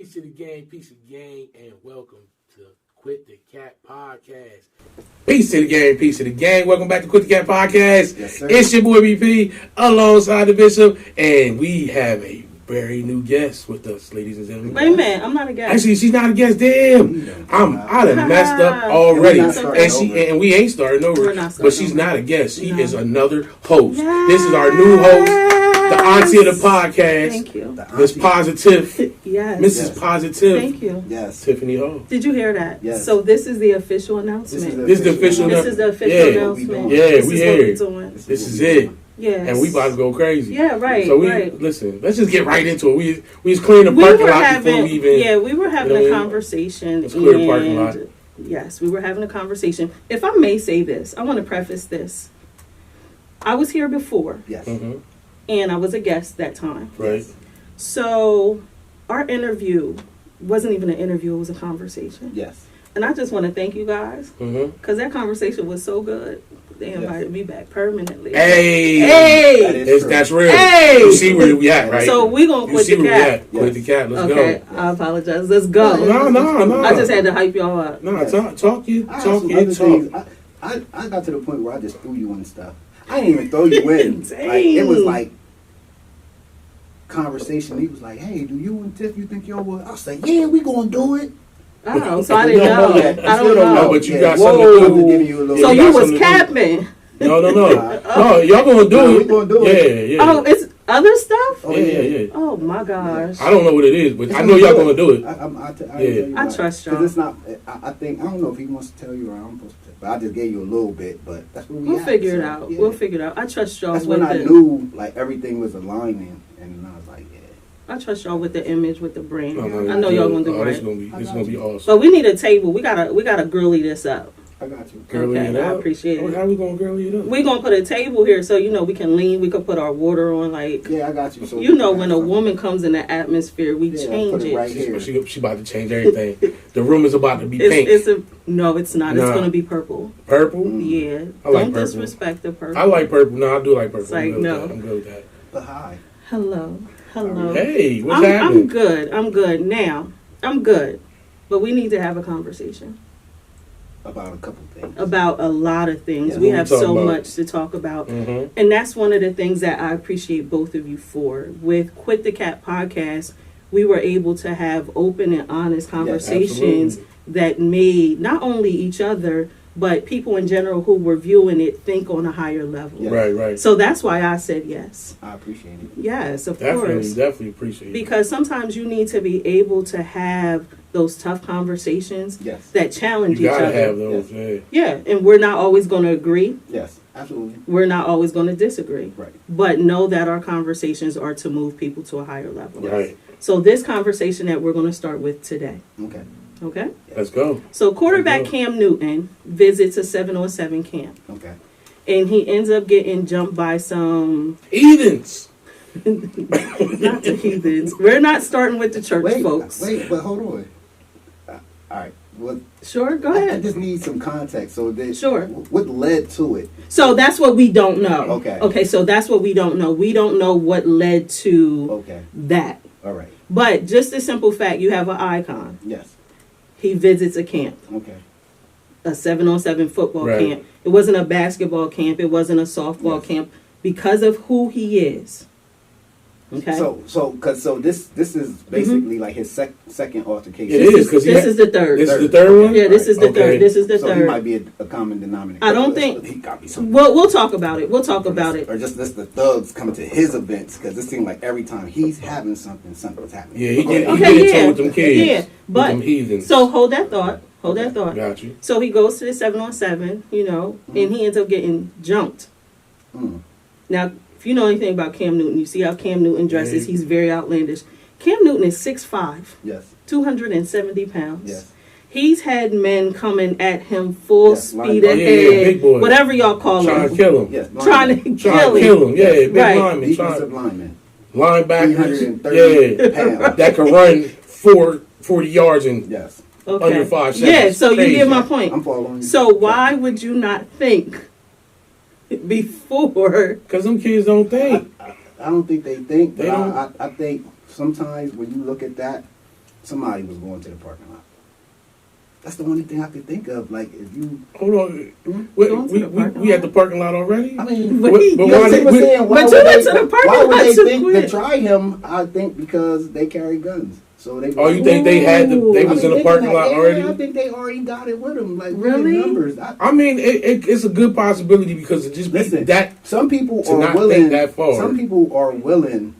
Peace to the gang, and welcome to Quit the Cat Podcast. Peace to the gang, welcome back to Quit the Cat Podcast. Yes, sir. It's your boy BP, alongside the Bishop, and we have a very new guest with us, ladies and gentlemen. Wait a minute, I'm not a guest. Actually, she's not a guest. Damn, I done messed up already, and we ain't starting over. But she's not a guest. She is another host. Yes. This is our new host, the auntie of the podcast. Thank you, Miss PosiTiff. yes, Mrs. PosiTiff. Thank you. Yes. Tiffiney Hall. Did you hear that? Yes. So this is the official announcement. This is the official announcement. Yeah, this we is here. what we're doing. This is it. Yes. And we about to go crazy. Yeah, right. So listen, let's just get right into it. We was cleaning the parking lot before we even. Yeah, we were having a conversation. Let's clear the parking lot. Yes, we were having a conversation. If I may say this, I want to preface this. I was here before. Yes. Mm-hmm. And I was a guest that time. Right. So our interview wasn't even an interview, it was a conversation. Yes. And I just want to thank you guys because that conversation was so good. They invited me back permanently. Hey! That's real. Hey! You see where we at, right? So we're going to quit the cat. Quit the cat. Let's go. I apologize. Let's go. No. I just had to hype y'all up. No, talk. I got to the point where I just threw you in stuff. I didn't even throw you in. Like, it was like conversation. He was like, "Hey, do you and Tiff, you think y'all will?" I was like, "Yeah, we gonna do it." Oh, so I didn't know. I don't know. But you got something to do. So you was capping. No. No, y'all gonna do it. We gonna do it. Yeah. Oh, it's other stuff? Yeah. Oh my gosh. I don't know what it is, but I know y'all gonna do it. I trust y'all. Because it's not, I think, I don't know if he wants to tell you or I'm supposed to, but I just gave you a little bit, but that's what we'll figure it out. Yeah. We'll figure it out. I trust y'all. That's when I knew like everything was aligning, and I was like, yeah. I trust y'all with the image, with the brand. I know y'all gonna do right. It's gonna be awesome. But we need a table. We gotta girly this up. I got you. Girly it up. I appreciate it. How we gonna girly it up? We gonna put a table here so we can lean. We can put our water on. Like yeah, I got you. So when a woman comes in the atmosphere, we change it. Right here. She about to change everything. The room is about to be pink. No, it's not. It's gonna be purple. Purple? Yeah. I like Don't purple. Disrespect the purple. I like purple. No, I do like purple. It's like, I'm good with that. But hi. Hello. Hey, what's happening? I'm good. Now, I'm good. But we need to have a conversation. About a couple things. About a lot of things. Yeah. We have so much to talk about. Mm-hmm. And that's one of the things that I appreciate both of you for. With Quit the Cat Podcast, we were able to have open and honest conversations that made not only each other, but people in general who were viewing it think on a higher level. Yes. Right. So that's why I said yes. I appreciate it. Yes, of course. Definitely appreciate it. Because sometimes you need to be able to have those tough conversations that challenge each other. You gotta have those, Yeah, and we're not always going to agree. Yes, absolutely. We're not always going to disagree. Right. But know that our conversations are to move people to a higher level. Right. So this conversation that we're going to start with today. Okay? Let's go. So quarterback Cam Newton visits a 7-on-7 camp. Okay. And he ends up getting jumped by some... heathens. Not the heathens. We're not starting with the church folks. Wait, but hold on. All right. Sure, go ahead. I just need some context. So sure. What led to it? So that's what we don't know. Okay, so that's what we don't know. We don't know what led to that. All right. But just the simple fact, you have an icon. Yes. He visits a camp. Okay. A 7-on-7 football camp. It wasn't a basketball camp. It wasn't a softball camp. Because of who he is. Okay. So this is basically like his second altercation. It is because this is the third. This is the third one. Yeah, this is the third. This is the third. So he might be a common denominator. I don't think. He got me something. We'll talk about it. We'll talk about it. Or just the thugs coming to his events because it seems like every time he's having something's happening. Yeah, he get into with them kids. Yeah, but them heathens. So hold that thought. Got you. So he goes to the 7-on-7, and he ends up getting jumped. Now, if you know anything about Cam Newton, you see how Cam Newton dresses. He's very outlandish. Cam Newton is 6'5". Yes. 270 pounds. Yes. He's had men coming at him full speed ahead. Big boy. Whatever y'all call him. Trying to kill him. Yes. Trying to kill him. Yeah, big lineman. Defensive lineman. Linebackers. 330 pounds. That can run 40 yards in under 5 seconds. Yeah, so you get my point. I'm following you. So why would you not think before? Because them kids don't think. I don't think they think. They don't. I think sometimes when you look at that, somebody was going to the parking lot. That's the only thing I could think of. Like, if you hold on, we at the parking lot already. I mean, but you know what I'm saying? Why would they think to try him? I think because they carry guns. So they. Oh, you think they had they was in the parking lot already? I think they already got it with them. Like, really? Numbers. I mean, it's a good possibility because it just that. Some people to are not willing. Think that far. Some people are willing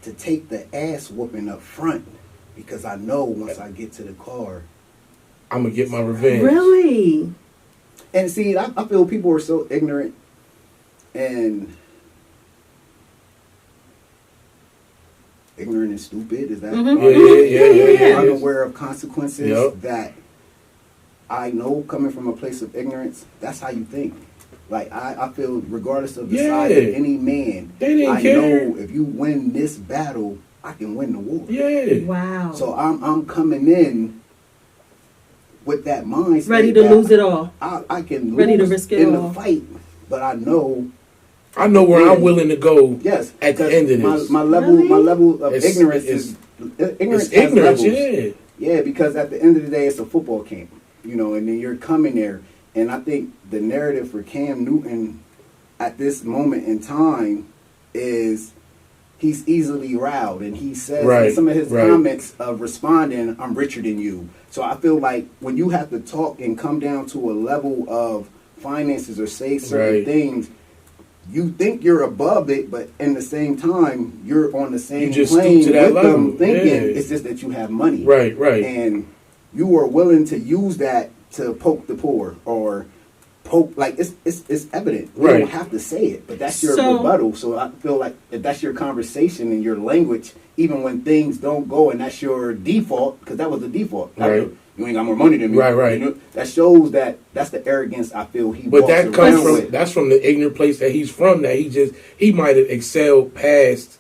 to take the ass whooping up front because I know once I get to the car, I'm gonna get my revenge. Really? And see, I feel people are so ignorant and stupid. Is that? Yeah. Unaware of consequences that I know coming from a place of ignorance. That's how you think. Like I feel, regardless of the side of any man, I know if you win this battle, I can win the war. Yeah. Wow. So I'm coming in with that mindset, ready to lose it all. I can ready lose to risk it in all. the fight, but I know where I'm willing to go. Yes, at the end of this, my level of ignorance is ignorance. Yeah, because at the end of the day, it's a football camp, you know, and then you're coming there, and I think the narrative for Cam Newton at this moment in time is he's easily riled, and he says in some of his comments of responding, "I'm richer than you." So I feel like when you have to talk and come down to a level of finances or say certain things, you think you're above it, but in the same time, you're on the same plane with them thinking it's just that you have money. Right. And you are willing to use that to poke the poor or poke, like it's evident. You don't have to say it, but that's your rebuttal. So I feel like if that's your conversation and your language, even when things don't go and that's your default, because that was the default. You ain't got more money than me. Right. You know, that shows that that's the arrogance I feel he But walks that comes around from with. that's from the ignorant place that he's from. That he might have excelled past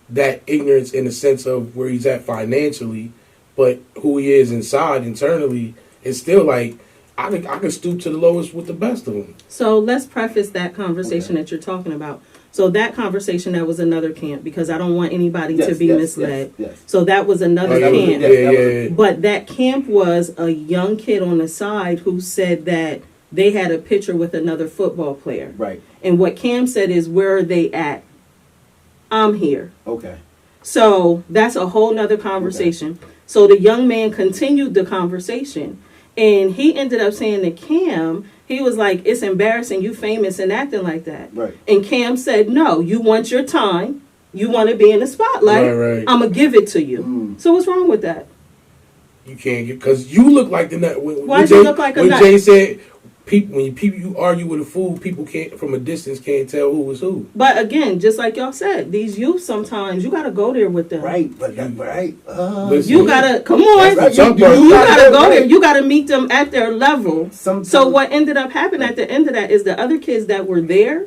that ignorance in the sense of where he's at financially, but who he is internally is still like I can stoop to the lowest with the best of them. So let's preface that conversation that you're talking about. So that conversation, that was another camp, because I don't want anybody to be misled. Yes. So that was another camp. Yeah. But that camp was a young kid on the side who said that they had a picture with another football player. Right. And what Cam said is, where are they at? I'm here. Okay. So that's a whole nother conversation. Okay. So the young man continued the conversation. And he ended up saying to Cam, he was like, it's embarrassing, you famous and acting like that. Right. And Cam said, no, you want your time. You want to be in the spotlight. Right. I'm going to give it to you. So what's wrong with that? You can't get, because you look like the nut. Why do you look like a nut? When Jay said, when you argue with a fool, people can't, from a distance, can't tell who was who. But again, just like y'all said, these youth sometimes, you got to go there with them. Right. You got to, come on. You got to go there. You got to meet them at their level. So what ended up happening at the end of that is the other kids that were there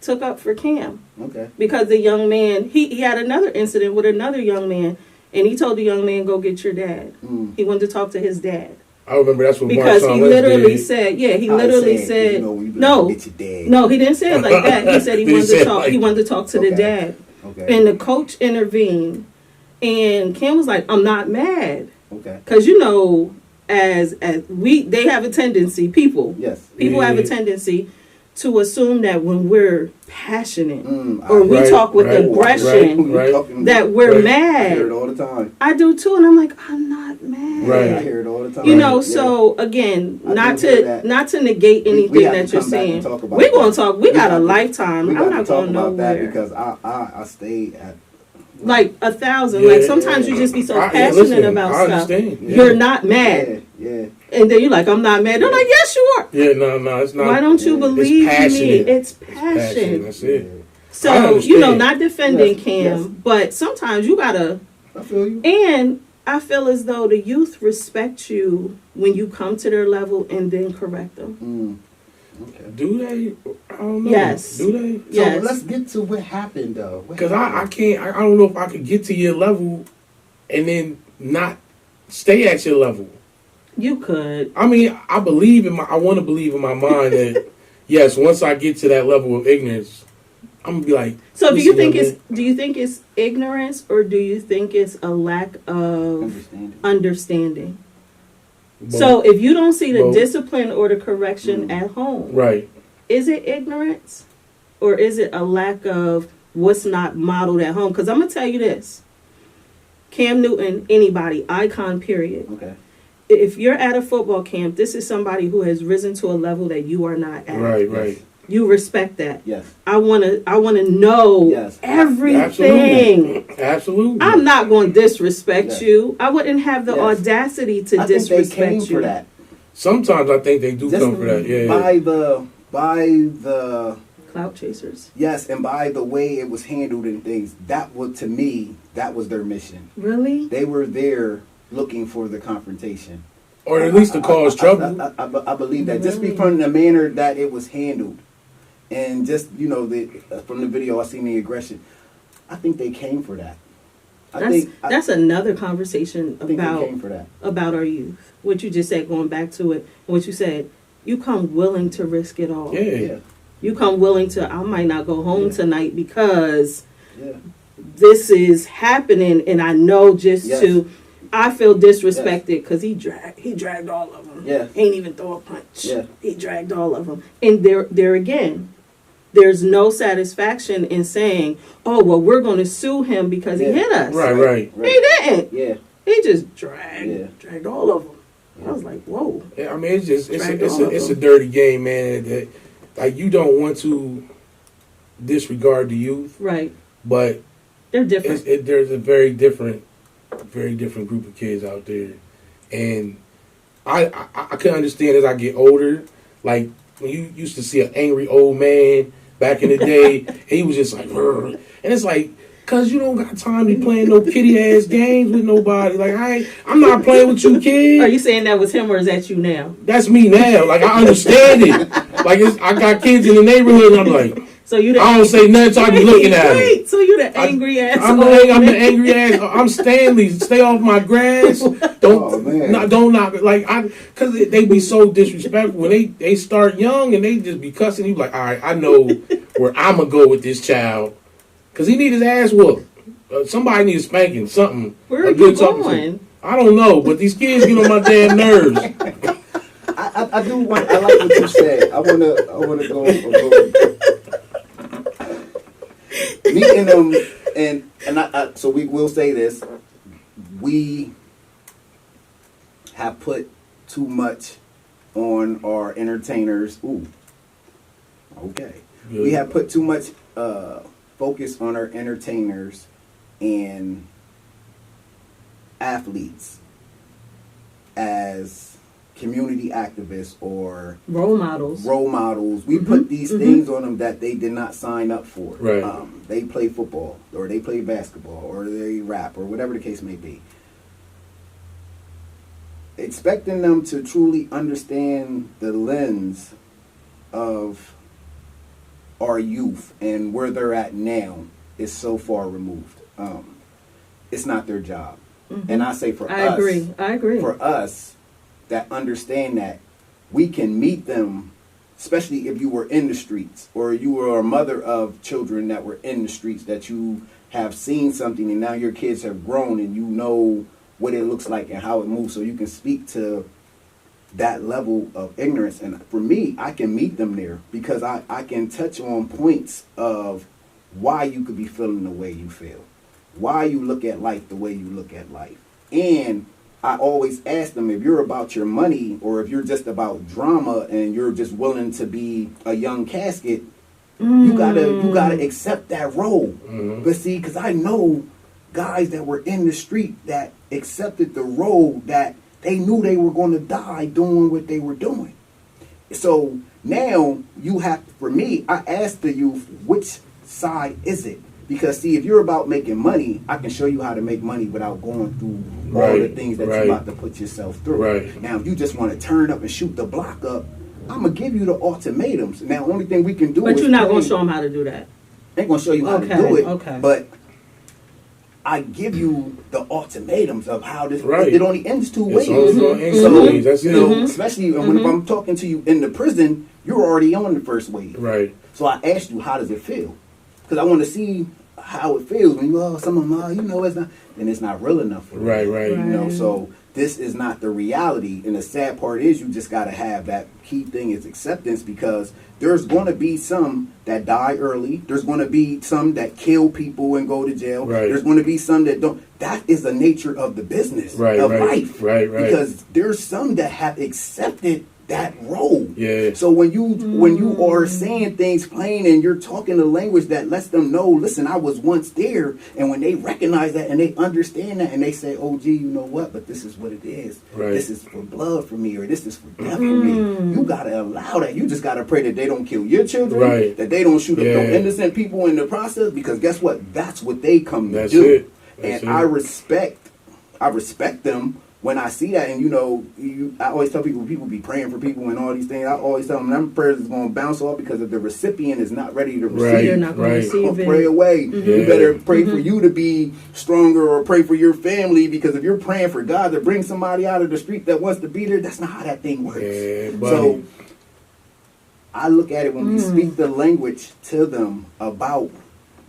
took up for Cam. Okay. Because the young man, he had another incident with another young man, and he told the young man, go get your dad. He wanted to talk to his dad. I remember that's what because he literally said, no, he didn't say it like that. He said he wanted to talk. He wanted to talk to the dad, and the coach intervened, and Cam was like, "I'm not mad, because you know, as they have a tendency, people have a tendency to assume that when we're passionate or we talk with aggression, that we're mad. I hear it all the time. I do too, and I'm like, I'm not mad. I hear it all the time. You know, so again, not to negate anything that you're saying. We're gonna talk. We got a lifetime. I'm not going nowhere. Because I stayed at like 1,000. Like sometimes you just be so passionate about stuff. You're not mad. Yeah. And then you're like, I'm not mad. They're like, yes, you are. Yeah, no, it's not. Why don't you believe me? It's passion. That's it. So, you know, not defending Cam, but sometimes you gotta. I feel you. And I feel as though the youth respect you when you come to their level and then correct them. Okay. Do they? I don't know. Yes. Do they? Yes. So let's get to what happened, though. Because I can't. I don't know if I could get to your level and then not stay at your level. You could. I mean, I want to believe in my mind that yes, once I get to that level of ignorance, I'm gonna be like. So do you think it's ignorance, or do you think it's a lack of understanding? Both. So if you don't see the discipline or the correction at home, right, is it ignorance, or is it a lack of what's not modeled at home? Because I'm gonna tell you this: Cam Newton, anybody, icon, period. Okay. If you're at a football camp, this is somebody who has risen to a level that you are not at. Right. You respect that. Yes. I wanna know everything. Absolutely. I'm not going to disrespect you. I wouldn't have the audacity to disrespect think they came you. For that. Sometimes I think they do come for that. Yeah. By the clout chasers. Yes, and by the way it was handled and things, to me, that was their mission. Really? They were there looking for the confrontation. Or at least to cause trouble. I believe that. Just from the manner that it was handled. And just, from the video, I seen the aggression. I think they came for that. That's another conversation they came for that. About our youth. What you just said, going back to it, what you said, you come willing to risk it all. Yeah. You come willing to, I might not go home tonight because this is happening, and I know I feel disrespected because he dragged all of them. Yeah. Ain't even throw a punch. Yeah. He dragged all of them. And there again, there's no satisfaction in saying, oh, well, we're going to sue him because he hit us. Right. He didn't. Yeah. He just dragged all of them. Yeah. I was like, whoa. Yeah, I mean, it's a dirty game, man. That, like, you don't want to disregard the youth. Right. But they're different. There's a very different group of kids out there. And I can understand as I get older, like when you used to see an angry old man back in the day, he was just like, and it's like, cause you don't got time to be playing no kitty ass games with nobody. Like I'm not playing with you, kid. Are you saying that was him, or is that you now? That's me now. Like I understand it. Like I got kids in the neighborhood, and I'm like, so you I don't say nothing, so I be looking at them. So you the angry ass? I'm the angry ass. I'm Stanley. Stay off my grass. Don't knock. Like because they be so disrespectful when they start young and they just be cussing you. Like, all right, I know where I'm gonna go with this child because he need his ass whooped. Somebody needs spanking. Something. Where are you going? I don't know, but these kids get on my damn nerves. I do want. I like what you said. I wanna go. Meeting them, and so we will say this: we have put too much on our entertainers. Ooh, okay. Good. We have put too much focus on our entertainers and athletes as community activists or role models. We put these things on them that they did not sign up for. Right. They play football or they play basketball or they rap or whatever the case may be. Expecting them to truly understand the lens of our youth and where they're at now is so far removed. It's not their job. And I say I agree. For us, that understand that we can meet them, especially if you were in the streets or you were a mother of children that were in the streets, that you have seen something and now your kids have grown and you know what it looks like and how it moves, so you can speak to that level of ignorance. And for me, I can meet them there because I can touch on points of why you could be feeling the way you feel, why you look at life the way you look at life. And I always ask them, if you're about your money or if you're just about drama and you're just willing to be a young casket, you gotta accept that role. But see, because I know guys that were in the street that accepted the role that they knew they were going to die doing what they were doing. So now you have, for me, I ask the youth, which side is it? Because, see, if you're about making money, I can show you how to make money without going through all the things that you're about to put yourself through. Now, if you just want to turn up and shoot the block up, I'm going to give you the ultimatums. Now, the only thing we can do is... But you're not going to show them how to do that. I ain't going to show you how to do it. But I give you the ultimatums of how this... It only ends two ways. So, especially when I'm talking to you in the prison, you're already on the first wave. Right. So I asked you, how does it feel? because I want to see how it feels when you, some of them, you know, it's not, then it's not real enough for them. Right. You know, so this is not the reality. And the sad part is you just got to have that key thing is acceptance, because there's going to be some that die early. There's going to be some that kill people and go to jail. Right. There's going to be some that don't. That is the nature of the business, of life. Right. Because there's some that have accepted that role. Yeah. So when you are saying things plain and you're talking a language that lets them know, listen, I was once there, and when they recognize that and they understand that and they say, oh gee, you know what, but this is what it is. Right. This is for blood for me, or this is for death for me. You gotta allow that. You just gotta pray that they don't kill your children, that they don't shoot up no innocent people in the process, because guess what? That's what they come to do. And I respect them when I see that. And you know, I always tell people be praying for people and all these things. I always tell them them prayers is going to bounce off, because if the recipient is not ready to receive, they're not going to receive it. Pray away. You better pray for you to be stronger, or pray for your family, because if you're praying for God to bring somebody out of the street that wants to be there, that's not how that thing works. So I look at it when we speak the language to them about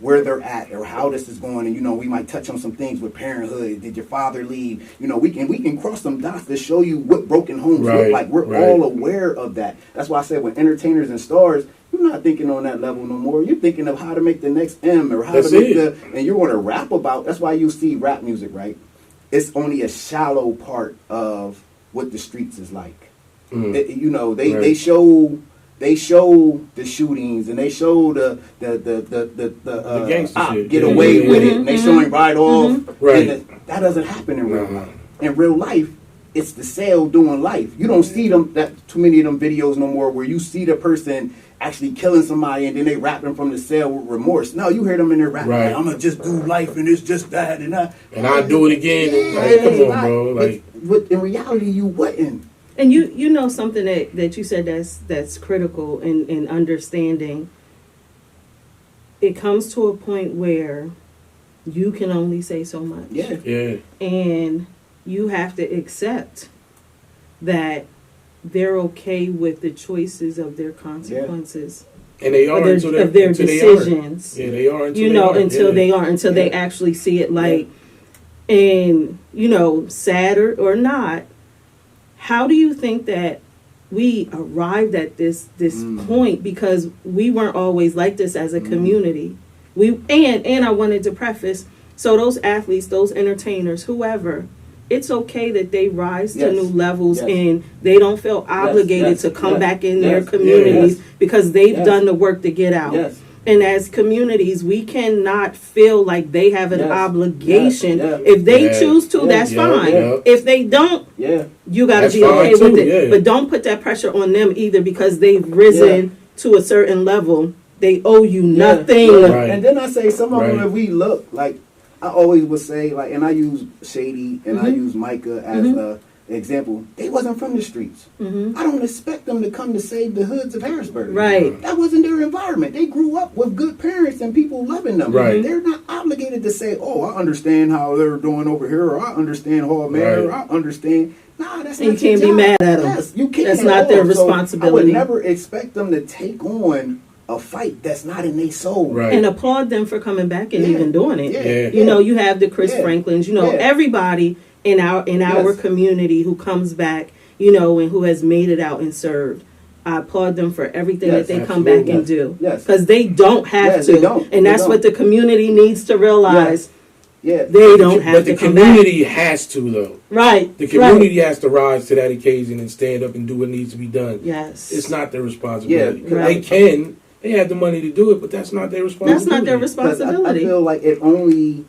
where they're at or how this is going, and you know, we might touch on some things with parenthood. Did your father leave? You know, we can cross some dots to show you what broken homes look like. We're all aware of that. That's why I said with entertainers and stars, you're not thinking on that level no more. You're thinking of how to make the next M, or how to make and you're going to rap about. That's why you see rap music, right? It's only a shallow part of what the streets is like. You know, they show the shootings, and they show the gangster get away with it, and they showing right off. And that doesn't happen in real life. In real life, it's the cell doing life. You don't see too many of them videos no more where you see the person actually killing somebody and then they rapping from the cell with remorse. No, you hear them in there rapping, like, I'm gonna just do life and it's just that and that. And I'll do it again. Come on, bro. Like, but in reality, you wouldn't. And you know something that you said that's critical in understanding. It comes to a point where you can only say so much. Yeah. And you have to accept that they're okay with the choices of their consequences. And they are of their decisions. They are until they actually see it like, and you know, sad or not. How do you think that we arrived at this point? Because we weren't always like this as a community. And I wanted to preface, so those athletes, those entertainers, whoever, it's okay that they rise to new levels and they don't feel obligated to come back in their communities because they've done the work to get out. And as communities, we cannot feel like they have an obligation. If they choose to, that's fine. If they don't, you got to be okay with it. But don't put that pressure on them either, because they've risen to a certain level. They owe you nothing. And then I say, some of them, if we look, like, I always would say, like, and I use Shady and I use Micah as a example. They wasn't from the streets. I don't expect them to come to save the hoods of Harrisburg. That wasn't their environment. They grew up with good parents and people loving them. They're not obligated to say, oh, I understand how they're doing over here, or I understand Hall Manor, or I understand. Nah, that's not. You can't be mad at them. You can't. That's not their responsibility. So I would never expect them to take on a fight that's not in their soul. And applaud them for coming back and even doing it. You know, you have the Chris Franklins, you know, everybody in our community who comes back, you know, and who has made it out and served. I applaud them for everything that they come back and do. Because they don't have to. And that's what the community needs to realize. They don't have to. But the community has to, though. The community right. has to rise to that occasion and stand up and do what needs to be done. Yes. It's not their responsibility. They can. They have the money to do it, but that's not their responsibility. That's not their responsibility. I feel like it only...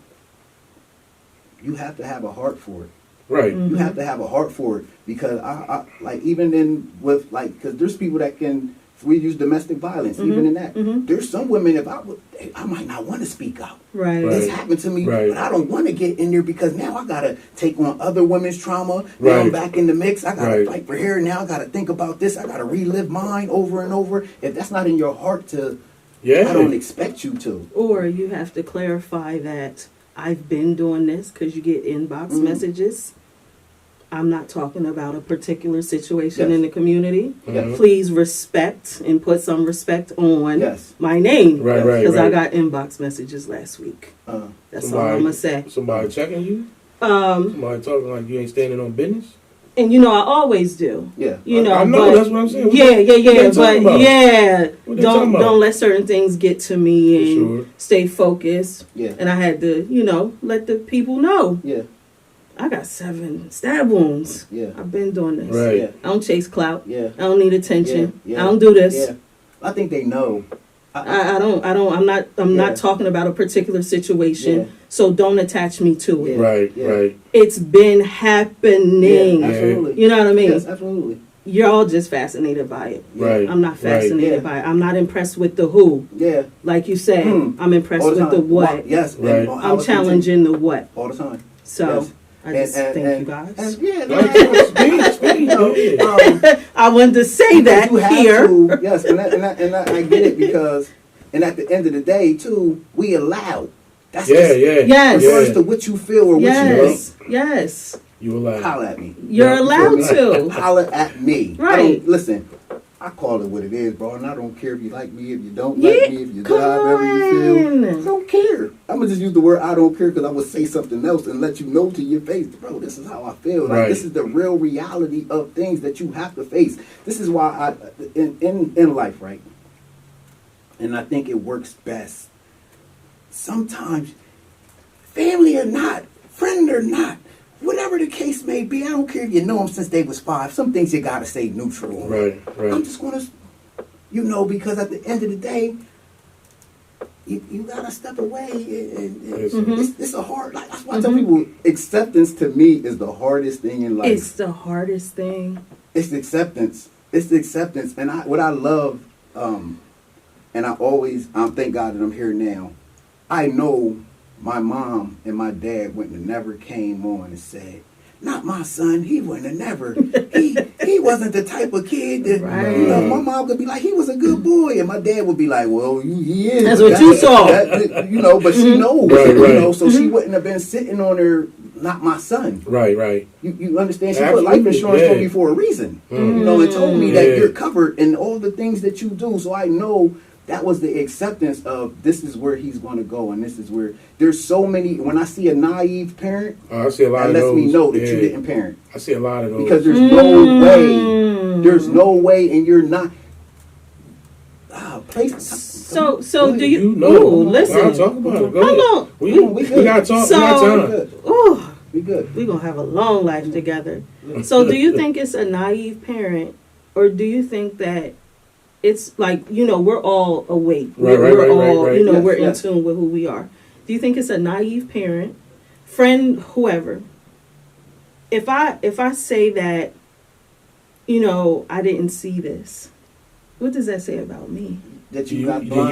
You have to have a heart for it. Right. Mm-hmm. You have to have a heart for it, because I like, even in with, like, because there's people that can, we use domestic violence, mm-hmm. even in that. Mm-hmm. There's some women, if I might not want to speak out. Right. This happened to me, but I don't want to get in there, because now I got to take on other women's trauma. Now I'm back in the mix. I got to fight for here. Now I got to think about this. I got to relive mine over and over. If that's not in your heart to, I don't expect you to. Or you have to clarify that I've been doing this, because you get inbox messages. I'm not talking about a particular situation Yes. in the community. Yes. Please respect and put some respect on Yes. my name. Right, right, Because right. I got inbox messages last week. That's all I'm going to say. Somebody checking you? Somebody talking like you ain't standing on business? And you know, I always do. Yeah. You know, I know, but, that's what I'm saying. Yeah. But yeah, don't let certain things get to me and stay focused. Yeah. And I had to, you know, let the people know. Yeah. I got 7 stab wounds. Yeah. I've been doing this. Right. Yeah. I don't chase clout. Yeah. I don't need attention. Yeah. I don't do this. Yeah. I think they know. I'm not talking about a particular situation. Yeah. So don't attach me to it. Right. It's been happening. Yeah, absolutely. You know what I mean? Yes, absolutely. You're all just fascinated by it. Right. I'm not fascinated by it. I'm not impressed with the who. Yeah. Like you said, I'm impressed with the what. Yes. Right. I'm challenging the what. All the time. So Yes. I just thank you guys. I wanted to say that here. Yes, and I get it because, and at the end of the day, too, we allow. That's Yes. Regardless to what you feel or what you think. Yes. You allowed. Holler at me. You're allowed to. Holler at me. Right. Listen, I call it what it is, bro, and I don't care if you like me, if you don't like me, if you however you feel. I don't care. I'm going to just use the word I don't care because I would say something else and let you know to your face, bro, this is how I feel. Like, this is the real reality of things that you have to face. This is why in life, right? And I think it works best. Sometimes, family or not, friend or not, whatever the case may be, I don't care if you know them since they was 5. Some things you gotta stay neutral on. Right. I'm just gonna, because at the end of the day, you gotta step away. It's a hard. Like, that's why I tell people, acceptance to me is the hardest thing in life. It's the hardest thing. It's the acceptance. It's the acceptance, and what I love, and I always, thank God that I'm here now. I know. My mom and my dad wouldn't have never came on and said, "Not my son. He wouldn't have never. He wasn't the type of kid that." Right. You know, my mom could be like, "He was a good boy," and my dad would be like, "Well, he is." That's what you saw. But she knows. Right. So she wouldn't have been sitting on her. Not my son. Right. You understand? She put life insurance for me for a reason. And told me that you're covered in all the things that you do. So I know. That was the acceptance of this is where he's going to go, and this is where there's so many. When I see a naive parent, I see a lot that of lets those. me know that you didn't parent. I see a lot of those because there's no way, and you're not. So do you? Listen. I'll talk about it. Go ahead. On. We gotta talk. So, we got time. We good. We're gonna have a long life together. So do you think it's a naive parent, or do you think that? It's like, we're all awake. We're all, we're in tune with who we are. Do you think it's a naive parent, friend, whoever? If I say that, I didn't see this, what does that say about me? That you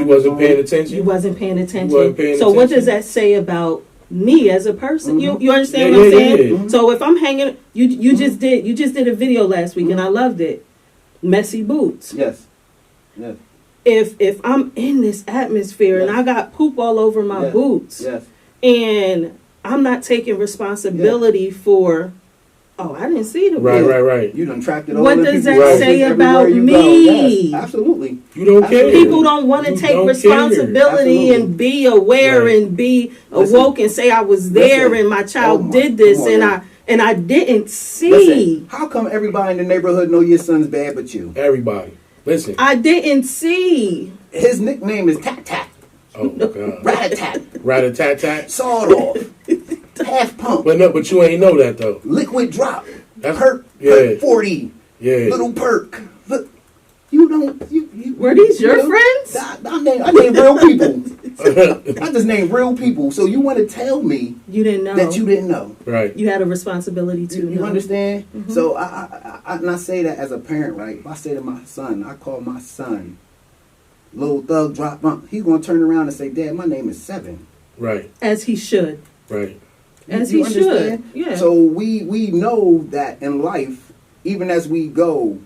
wasn't paying attention? You wasn't paying attention. So what does that say about me as a person? You understand what I'm saying? Yeah. So if I'm hanging, you just did a video last week and I loved it. Messy boots. Yes. Yeah. If I'm in this atmosphere and I got poop all over my boots and I'm not taking responsibility for, I didn't see the boot. Right. You done tracked it all. What does that say about me? Yes, absolutely. You don't care. People don't want to take responsibility and be aware and be awoke and say I was there and my child did this and I didn't see. Listen, how come everybody in the neighborhood know your son's bad but you? Everybody. Listen. I didn't see. His nickname is Tat Tat. Oh, God. Rat-a-tat. Rat-a-tat-tat. Sawed off. Half pump. But you ain't know that, though. Liquid drop. That's, perk 40. Yeah. Little perk. Look, you don't... Were these your friends? I named real people. I just named real people. So you want to tell me... You didn't know. That you didn't know. Right. You had a responsibility to know. You understand? Mm-hmm. So I say that as a parent, right? If I say to my son, I call my son, little thug drop bump, he's going to turn around and say, Dad, my name is 7. Right. As he should. Right. As he should. Yeah. So we know that in life, even as we go,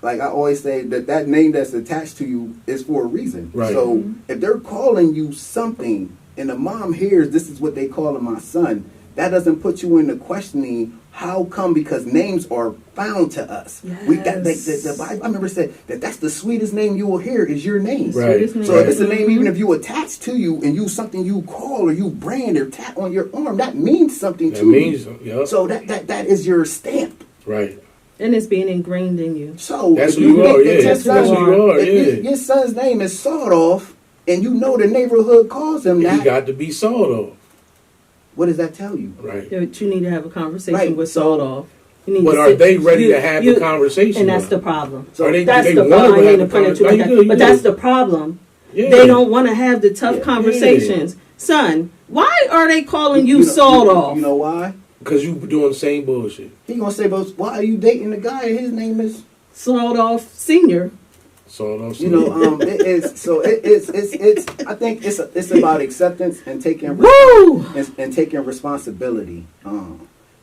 like I always say, that name that's attached to you is for a reason. Right. So if they're calling you something, and the mom hears this is what they calling my son, that doesn't put you into questioning How come? Because names are bound to us. Yes. We got the Bible. I remember said that's the sweetest name you will hear is your name. Right. So if it's a name, even if you attach to you and you something you call or you brand or tap on your arm, that means something to you. Yep. So that is your stamp. Right. And it's being ingrained in you. So that's who you are. Yeah. That's who you are. Yeah. Your son's name is sawed off, and you know the neighborhood calls him that. He got to be sawed off. What does that tell you? Right. That you need to have a conversation with sawed off. But are they ready to have the conversation? And that's the problem. So that's the problem. I need to put it to that. But that's the problem. Yeah. They don't want to have the tough conversations. Yeah. Son, why are they calling you sawed off? You know why? Because you doing the same bullshit. He gonna say, "But why are you dating a guy? His name is Sawed Off Senior." Sawed Off Senior. You know, it's. I think it's about acceptance and taking and taking responsibility.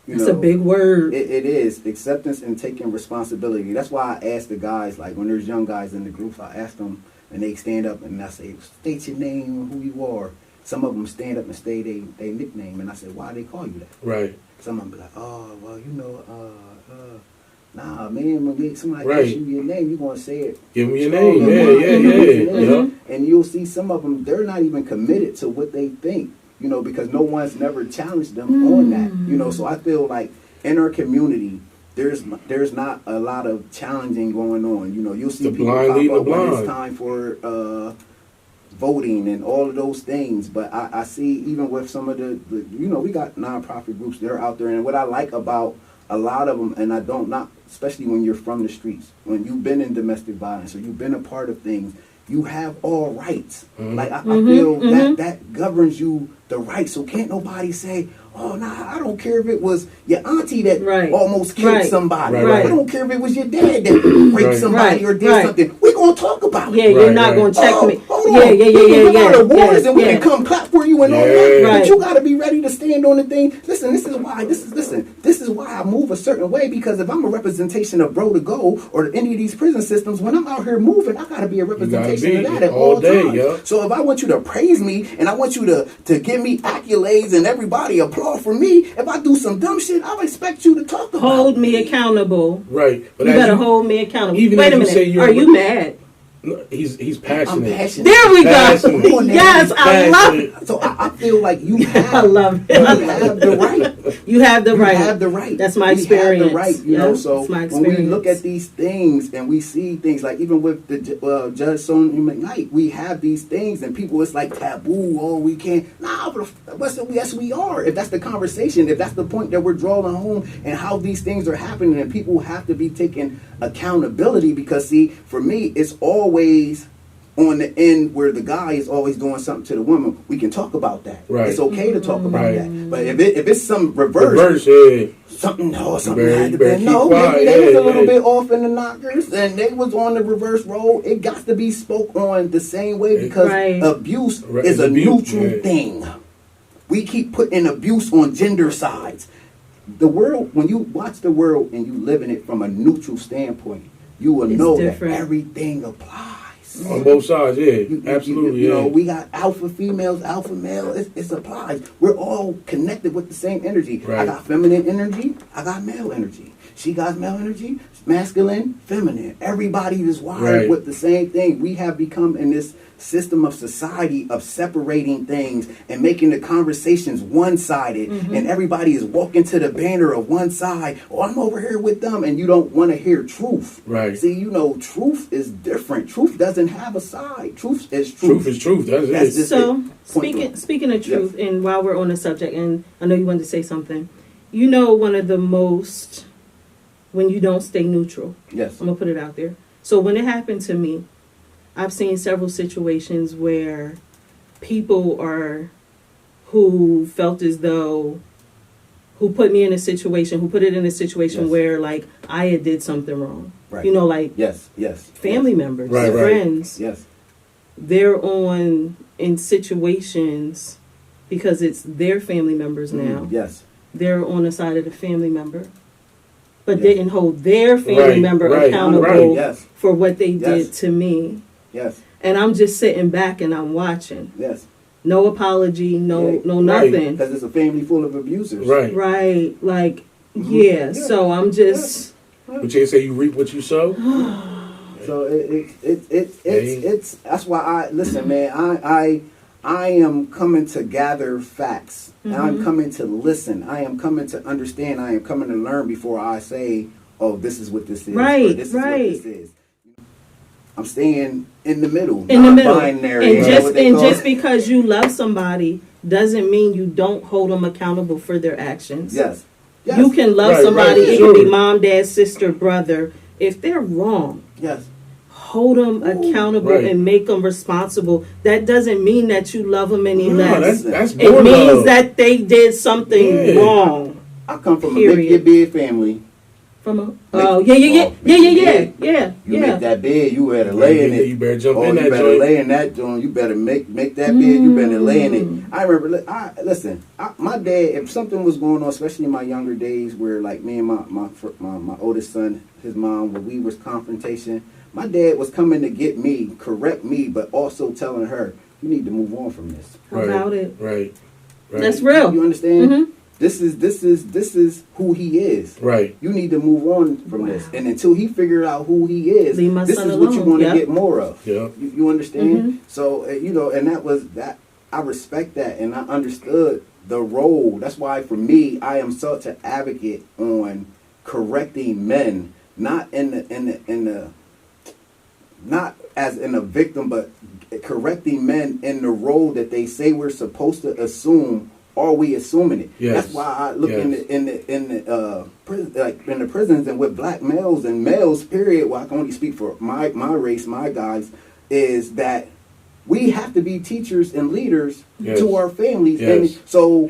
That's a big word. It is acceptance and taking responsibility. That's why I ask the guys, like when there's young guys in the groups, I ask them and they stand up and I say, "State your name and who you are." Some of them stand up and say they nickname, and I say, "Why they call you that?" Right. Some of them be like, "Oh, well, nah, man, when somebody asks you your name, you gonna say it. Give me your name, yeah. And you'll see some of them, they're not even committed to what they think, because no one's never challenged them on that, So I feel like in our community, there's not a lot of challenging going on. You'll see people pop up when it's time for voting and all of those things. But I see even with some of the we got nonprofit groups that are out there, and what I like about a lot of them, and I don't not especially when you're from the streets, when you've been in domestic violence or you've been a part of things, you have all rights. Like I feel that governs you the right. So can't nobody say, "Oh, nah, I don't care if it was your auntie that almost killed somebody. I don't care if it was your dad that raped somebody or did something. We're going to talk about it. Yeah, you're not going to check me. Yeah. We got awards and we can come clap for you and all that. But you got to be ready to stand on the thing. Listen, this is why I move a certain way, because if I'm a representation of Bro to Go or any of these prison systems, when I'm out here moving, I got to be a representation of that at all times. Yeah. So if I want you to praise me and I want you to give me accolades and everybody applaud for me, if I do some dumb shit, I expect you to talk about Hold me accountable. Right. But you better hold me accountable. Even Wait a minute. Are you mad? No, he's passionate. I'm passionate. There we go. Yes, I love it. So I feel like you have, I love it. You have the right. You have the right. You have the right. That's my experience. You have the right. You know, so when we look at these things and we see things like even with the Judge Sonia McKnight, we have these things and people, it's like taboo. Oh, we can't. Nah, but yes, we are. If that's the conversation, if that's the point that we're drawing home and how these things are happening, and people have to be taking accountability, because see, for me, it's always on the end where the guy is always doing something to the woman. We can talk about that. Right. It's okay to talk about that. But if it's some reverse something had to be. No, maybe they was a little bit off in the knockers and they was on the reverse road. It got to be spoke on the same way, because abuse is a neutral thing. We keep putting abuse on gender sides. The world, when you watch the world and you live in it from a neutral standpoint, you will know that everything applies. On both sides, absolutely. You know, we got alpha females, alpha male. It applies. We're all connected with the same energy. Right. I got feminine energy. I got male energy. She got male energy, masculine, feminine. Everybody is wired with the same thing. We have become in this system of society of separating things and making the conversations one-sided, and everybody is walking to the banner of one side. Oh, I'm over here with them, and you don't want to hear truth. Right. See, truth is different. Truth doesn't have a side. Truth is truth. Truth is truth. That's it. So speaking of truth, and while we're on the subject, and I know you wanted to say something, one of the most, when you don't stay neutral. Yes. I'm going to put it out there. So when it happened to me, I've seen several situations where people who felt as though, who put it in a situation where like I had did something wrong. Right. Like family members, friends. Yes. They're in situations because it's their family members now. Yes. They're on the side of the family member, but didn't hold their family member accountable for what they did to me. Yes. And I'm just sitting back and I'm watching. Yes. No apology, no nothing. Because it's a family full of abusers. Right. Like, Yeah, so I'm just. But you say you reap what you sow. So it's that's why I listen, man. I am coming to gather facts, and I'm coming to listen. I am coming to understand. I am coming to learn before I say, "Oh, this is what this is." Right, or this is what this is. I'm staying in the middle, binary. And just because you love somebody doesn't mean you don't hold them accountable for their actions. Yes. You can love somebody. It can be mom, dad, sister, brother. If they're wrong, hold them accountable and make them responsible. That doesn't mean that you love them any less. It means that they did something wrong. I come from a make your bed family. You make that bed, you better lay in it. You better jump in that joint. You better lay in that joint. You better make that bed. You better lay in it. I remember. My dad. If something was going on, especially in my younger days, where like me and my oldest son, his mom, when we was confrontation, my dad was coming to get me, correct me, but also telling her, "You need to move on from this." About it. Right. That's real. You understand? Mm-hmm. This is who he is. Right. You need to move on from this. And until he figures out who he is, this is what you're going to get more of. Yeah. You understand? Mm-hmm. So, and that was that. I respect that, and I understood the role. That's why, for me, I am such an advocate on correcting men, not not as in a victim, but correcting men in the role that they say we're supposed to assume. Are we assuming it? Yes. That's why I look in the prisons and with black males and males, period. Well, I can only speak for my race, my guys, is that we have to be teachers and leaders to our families. And so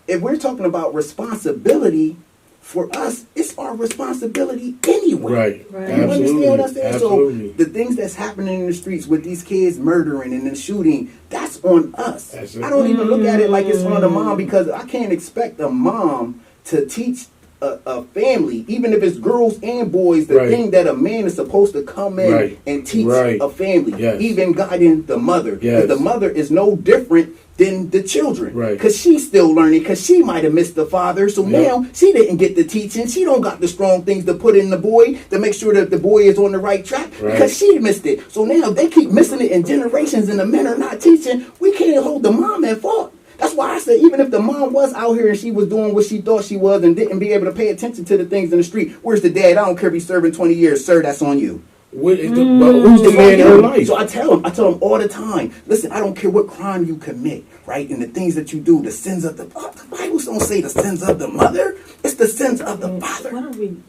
if we're talking about responsibility, for us, it's our responsibility anyway. Right. You understand what I'm saying? Absolutely. So the things that's happening in the streets with these kids murdering and then shooting, that's on us. I don't even look at it like it's on the mom, because I can't expect a mom to teach a family, even if it's girls and boys, the thing that a man is supposed to come in and teach a family, even guiding the mother. Because the mother is no different than the children, because she's still learning, because she might have missed the father, so now she didn't get the teaching. She don't got the strong things to put in the boy to make sure that the boy is on the right track, because she missed it. So now they keep missing it in generations, and the men are not teaching. We can't hold the mom at fault. That's why I said, even if the mom was out here and she was doing what she thought she was and didn't be able to pay attention to the things in the street, where's the dad? I don't care if he's serving 20 years, sir, that's on you. Who's the man in her life? So I tell him all the time, listen, I don't care what crime you commit, right? And the things that you do, the sins of the Bible don't say the sins of the mother, it's the sins of the father.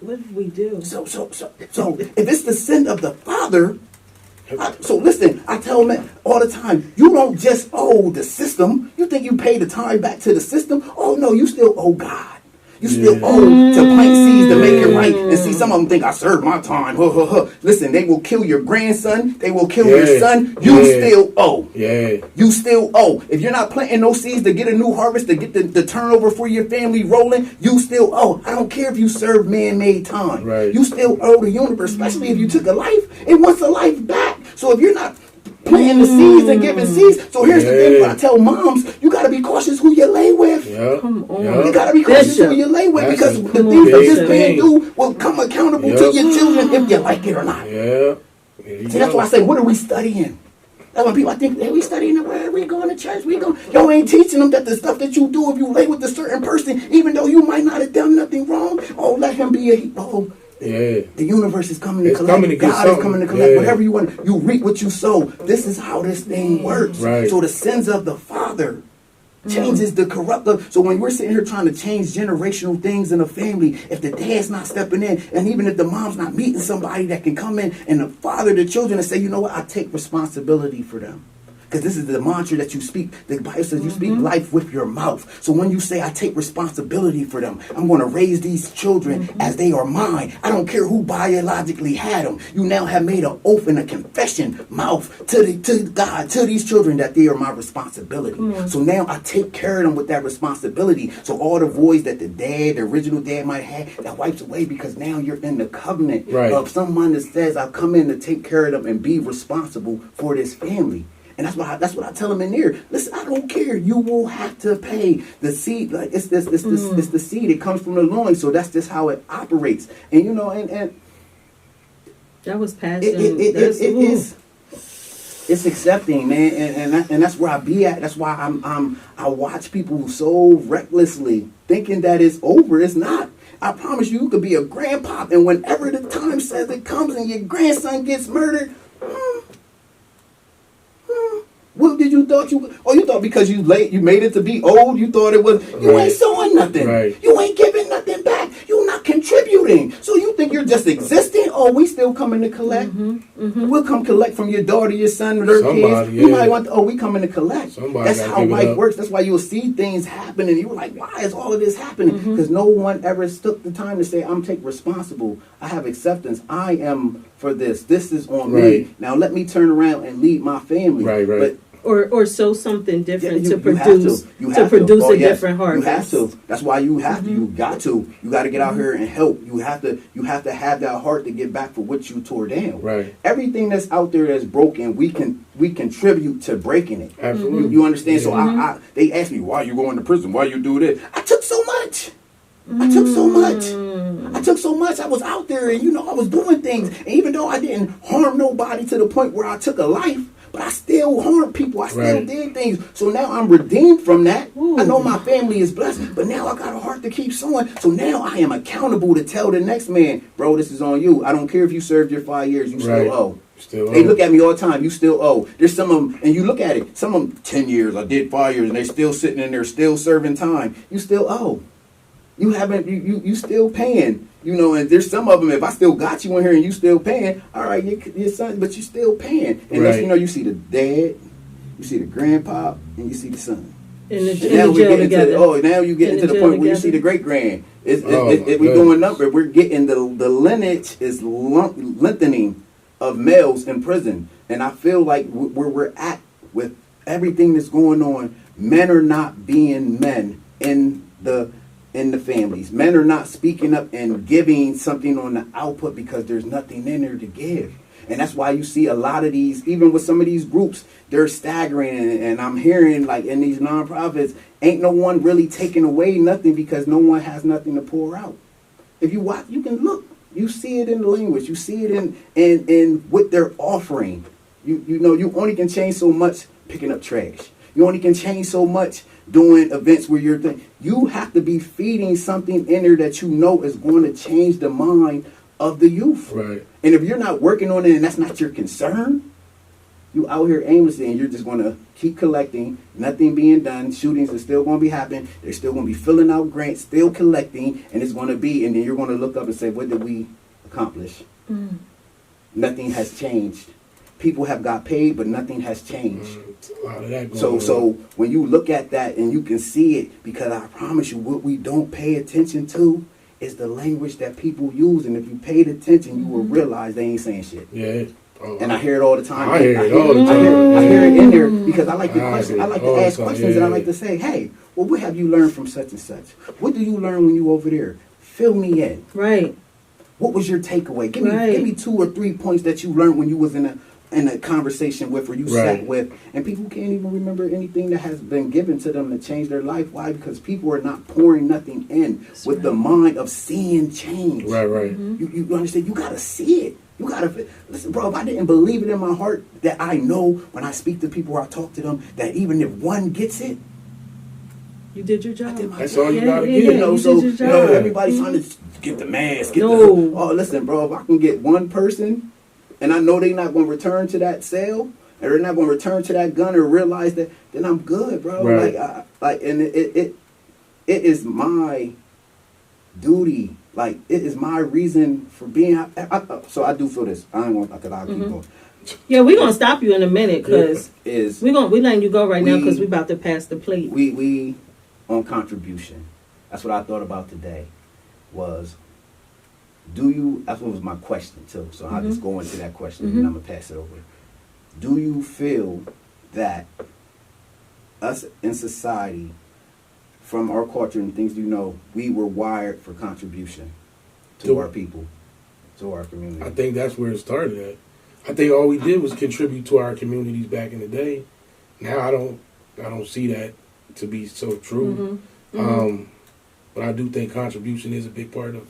What did we do? So if it's the sin of the father, so listen, I tell men all the time, you don't just owe the system. You think you pay the time back to the system? Oh no, you still owe God. You still owe to plant seeds to make it right. And see, some of them think I served my time. Listen, they will kill your grandson. They will kill your son. You still owe. You still owe. If you're not planting those seeds to get a new harvest, to get the turnover for your family rolling, you still owe. I don't care if you serve man-made time. You still owe the universe, especially if you took a life. It wants a life back. So if you're not planting the seeds and giving seeds. So here's the thing, I tell moms, you got to be cautious who you lay with. Come on. You got to be cautious who you lay with, because the things that this man do will come accountable to your children if you like it or not. See, that's why I say, what are we studying? That's why people, I think, hey, we studying the word, we going to church, y'all ain't teaching them that the stuff that you do if you lay with a certain person, even though you might not have done nothing wrong, let him be the universe is coming to collect. God is coming to collect. Whatever you want, you reap what you sow. This is how this thing works. So the sins of the father changes the corrupt. So when we're sitting here trying to change generational things in a family, if the dad's not stepping in, and even if the mom's not meeting somebody that can come in and the father the children and say, you know what, I take responsibility for them. Because this is the mantra that you speak. The Bible says you speak life with your mouth. So when you say, I take responsibility for them, I'm going to raise these children as they are mine. I don't care who biologically had them. You now have made an oath and a confession mouth to God, to these children, that they are my responsibility. So now I take care of them with that responsibility. So all the voids that the original dad might have, that wipes away, because now you're in the covenant of someone that says, I've come in to take care of them and be responsible for this family. And that's what I tell them in there. Listen, I don't care. You will have to pay the seed. Like it's the seed. It comes from the loins. So that's just how it operates. And you know, and that was passion. It's accepting, man, and that's where I be at. That's why I watch people so recklessly thinking that it's over. It's not. I promise you could be a grandpa, and whenever the time says it comes, and your grandson gets murdered. What did you thought you? Oh, you thought because you made it to be old. You thought it was. You ain't sowing nothing. Right. You ain't giving nothing back. You're not contributing. So you think you're just existing? Oh, we still coming to collect. We'll come collect from your daughter, your son, their kids. You might want. We coming to collect. That's how life works. That's why you'll see things happen, and you're like, why is all of this happening? Because no one ever took the time to say, I'm take responsible. I have acceptance. I am for this. This is on me. Now let me turn around and lead my family. Right. But or sow something different to produce a different harvest. You have to. That's why you have to. You got to. You got to get out here and help. You have to have that heart to get back for what you tore down. Right. Everything that's out there that's broken, we contribute to breaking it. Absolutely. You understand? So I they asked me, why you going to prison? Why you do this? I took so much. I took so much. I was out there and I was doing things. And even though I didn't harm nobody to the point where I took a life, but I still harmed people. I still did things. So now I'm redeemed from that. Ooh. I know my family is blessed, but now I got a heart to keep sowing. So now I am accountable to tell the next man, bro, this is on you. I don't care if you served your 5 years, you still owe. They look at me all the time. You still owe. There's some of them, and you look at it. Some of them 10 years. I did 5 years, and they still sitting in there, still serving time. You still owe. You haven't. You still paying. And there's some of them. If I still got you in here and you still paying, all right, your son, but you still paying. And that's, you see the dad, you see the grandpa, and you see the son. In the jail together. Now you get into the point where you see the great grand. We're going number. We're getting the lineage is lengthening of males in prison, and I feel like where we're at with everything that's going on, men are not being men in the families. Men are not speaking up and giving something on the output because there's nothing in there to give. And that's why you see a lot of these, even with some of these groups, they're staggering. And I'm hearing like in these nonprofits, ain't no one really taking away nothing because no one has nothing to pour out. If you watch, you can look. You see it in the language. You see it in what they're offering. You only can change so much picking up trash. You only can change so much doing events where you have to be feeding something in there that is going to change the mind of the youth. Right. And if you're not working on it and that's not your concern, you out here aimlessly and you're just going to keep collecting, nothing being done, shootings are still going to be happening, they're still going to be filling out grants, still collecting, and it's going to be, and then you're going to look up and say, what did we accomplish? Nothing has changed. People have got paid, but nothing has changed. So when you look at that and you can see it, because I promise you, what we don't pay attention to is the language that people use. And if you paid attention, you will realize they ain't saying shit. Yeah. And I hear it all the time. I hear it in there because I like to question. I like to ask questions, and I like to say, hey, well, what have you learned from such and such? What do you learn when you over there? Fill me in. Right. What was your takeaway? Give me 2 or 3 points that you learned when you was in a conversation with or you sat with, and people can't even remember anything that has been given to them to change their life. Why? Because people are not pouring nothing in with the mind of seeing change. Right. You understand? You gotta see it. You gotta listen, bro. If I didn't believe it in my heart that I know when I speak to people or I talk to them that even if one gets it, you did your job. That's all you gotta get. So everybody's trying to get the mask. Listen, bro. If I can get one person. And I know they're not going to return to that sale, or they're not going to return to that gun, or realize that, then I'm good, bro. Right. And it is my duty. Like, it is my reason for being. So I do feel this. I ain't going to, because I'll keep going. Yeah, we're going to stop you in a minute, because we're letting you go right now, because we're about to pass the plate. We on contribution. That's what I thought about today, was. That's what was my question too. So I'll just go into that question and I'm gonna pass it over. Do you feel that us in society, from our culture and things we were wired for contribution to our people, to our community? I think that's where it started at. I think all we did was contribute to our communities back in the day. Now I don't see that to be so true. But I do think contribution is a big part of